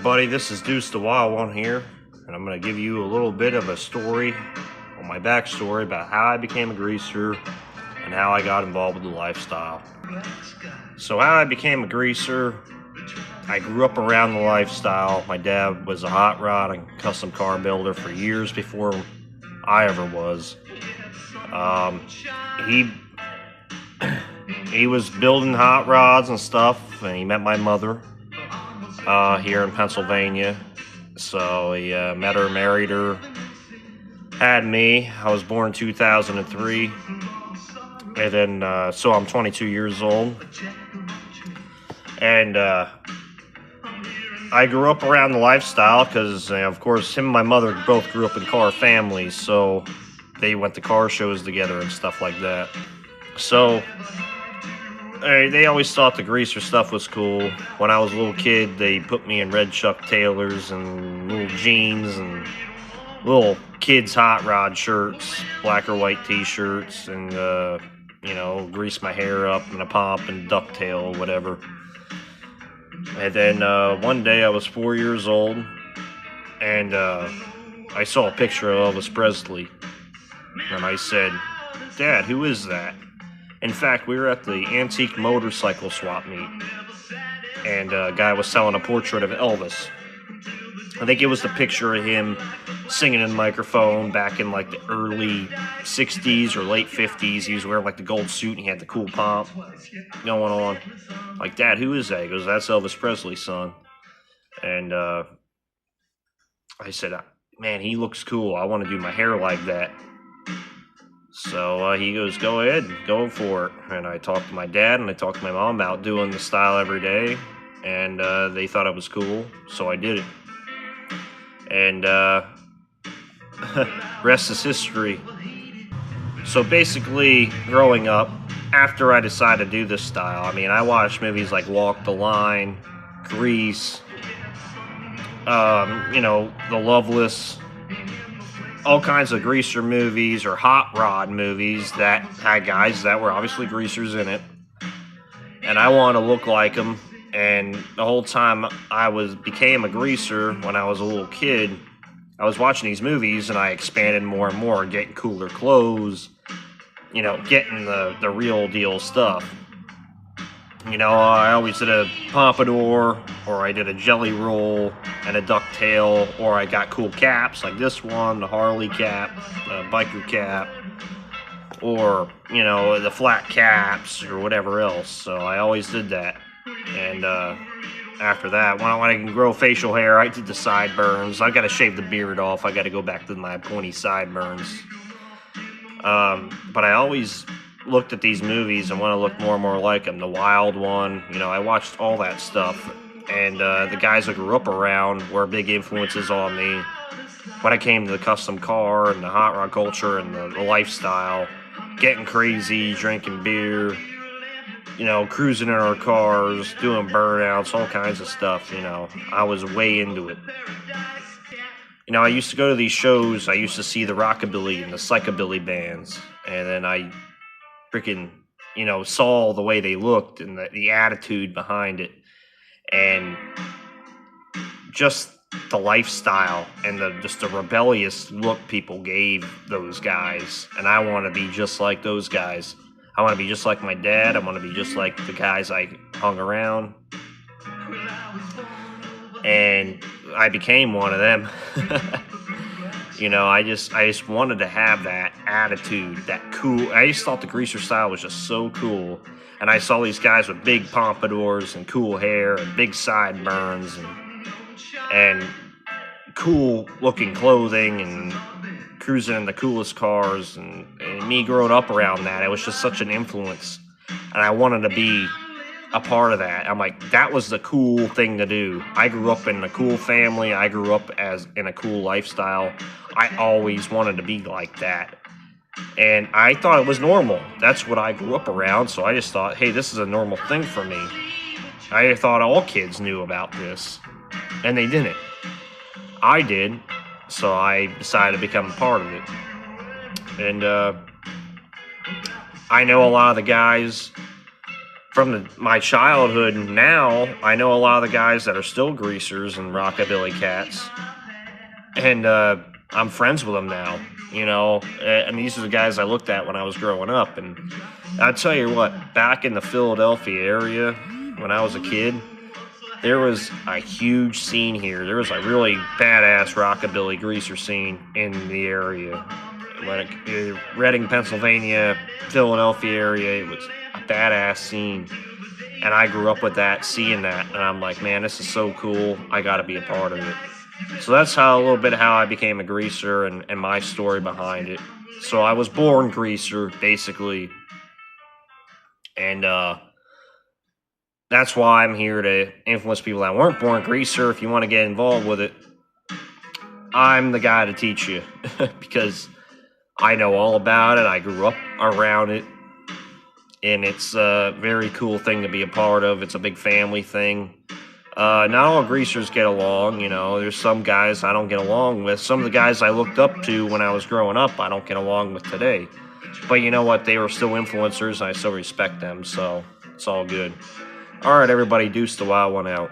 everybody, this is Deuce the Wild One here, and I'm going to give you a little bit of a story, on my backstory about how I became a greaser and how I got involved with the lifestyle. So how I became a greaser, I grew up around the lifestyle. My dad was a hot rod and custom car builder for years before I ever was. He was building hot rods and stuff, and he met my mother here in Pennsylvania. So he met her, married her, had me. I was born in 2003, and then so I'm 22 years old, and I grew up around the lifestyle because, of course, him and my mother both grew up in car families, so they went to car shows together and stuff like that. So they always thought the greaser stuff was cool. When I was a little kid, they put me in red Chuck Taylors and little jeans and little kids' hot rod shirts, black or white t-shirts, and, grease my hair up in a pomp and ducktail, whatever. And then one day I was 4 years old, and I saw a picture of Elvis Presley, and I said, "Dad, who is that?" In fact, we were at the antique motorcycle swap meet, and a guy was selling a portrait of Elvis. I think it was the picture of him singing in the microphone back in like the early 60s or late 50s. He was wearing like the gold suit and he had the cool pomp going on. Like, "Dad, who is that?" He goes, "That's Elvis Presley, son." And I said, "Man, he looks cool. I want to do my hair like that." So he goes, "Go ahead, go for it." And I talked to my dad and I talked to my mom about doing the style every day, and they thought it was cool, so I did it. And rest is history. So basically, growing up, after I decided to do this style, I watched movies like Walk the Line, Grease, The Loveless, all kinds of greaser movies or hot rod movies that had guys that were obviously greasers in it. And I wanted to look like them. And the whole time became a greaser when I was a little kid, I was watching these movies and I expanded more and more, getting cooler clothes, getting the real deal stuff. I always did a pompadour, or I did a jelly roll and a ducktail, or I got cool caps like this one, the Harley cap, the biker cap, or, the flat caps or whatever else. So I always did that. And after that, when I can grow facial hair, I did the sideburns. I got to shave the beard off. I got to go back to my pointy sideburns. But I always looked at these movies and want to look more and more like them. The Wild One, I watched all that stuff. And the guys I grew up around were big influences on me when I came to the custom car and the hot rod culture and the lifestyle. Getting crazy, drinking beer, cruising in our cars, doing burnouts, all kinds of stuff, I was way into it. I used to go to these shows. I used to see the rockabilly and the psychobilly bands, and then I freaking, saw the way they looked and the attitude behind it, and just the lifestyle and the rebellious look people gave those guys, and I want to be just like those guys. I want to be just like my dad. I want to be just like the guys I hung around. And I became one of them. I just wanted to have that attitude, that cool. I just thought the greaser style was just so cool. And I saw these guys with big pompadours and cool hair and big sideburns and cool looking clothing and cruising in the coolest cars, and me growing up around that, it was just such an influence, and I wanted to be a part of that. I'm like, that was the cool thing to do. I grew up in a cool family. I grew up in a cool lifestyle. I always wanted to be like that, and I thought it was normal. That's what I grew up around, so I just thought, hey, this is a normal thing for me. I thought all kids knew about this, and they didn't. I did. So I decided to become a part of it. And I know a lot of the guys from my childhood. Now I know a lot of the guys that are still greasers and rockabilly cats, and I'm friends with them now. And these are the guys I looked at when I was growing up. And I tell you what, back in the Philadelphia area when I was a kid, there was a huge scene here. There was a really badass rockabilly greaser scene in the area. Reading, Pennsylvania, Philadelphia area, it was a badass scene. And I grew up with that, seeing that, and I'm like, man, this is so cool. I got to be a part of it. So that's a little bit how I became a greaser and my story behind it. So I was born greaser, basically, and that's why I'm here to influence people that weren't born greaser. If you want to get involved with it, I'm the guy to teach you because I know all about it. I grew up around it, and it's a very cool thing to be a part of. It's a big family thing. Not all greasers get along, There's some guys I don't get along with. Some of the guys I looked up to when I was growing up, I don't get along with today. But you know what? They were still influencers, and I still respect them, so it's all good. All right, everybody, deuce the wild one out.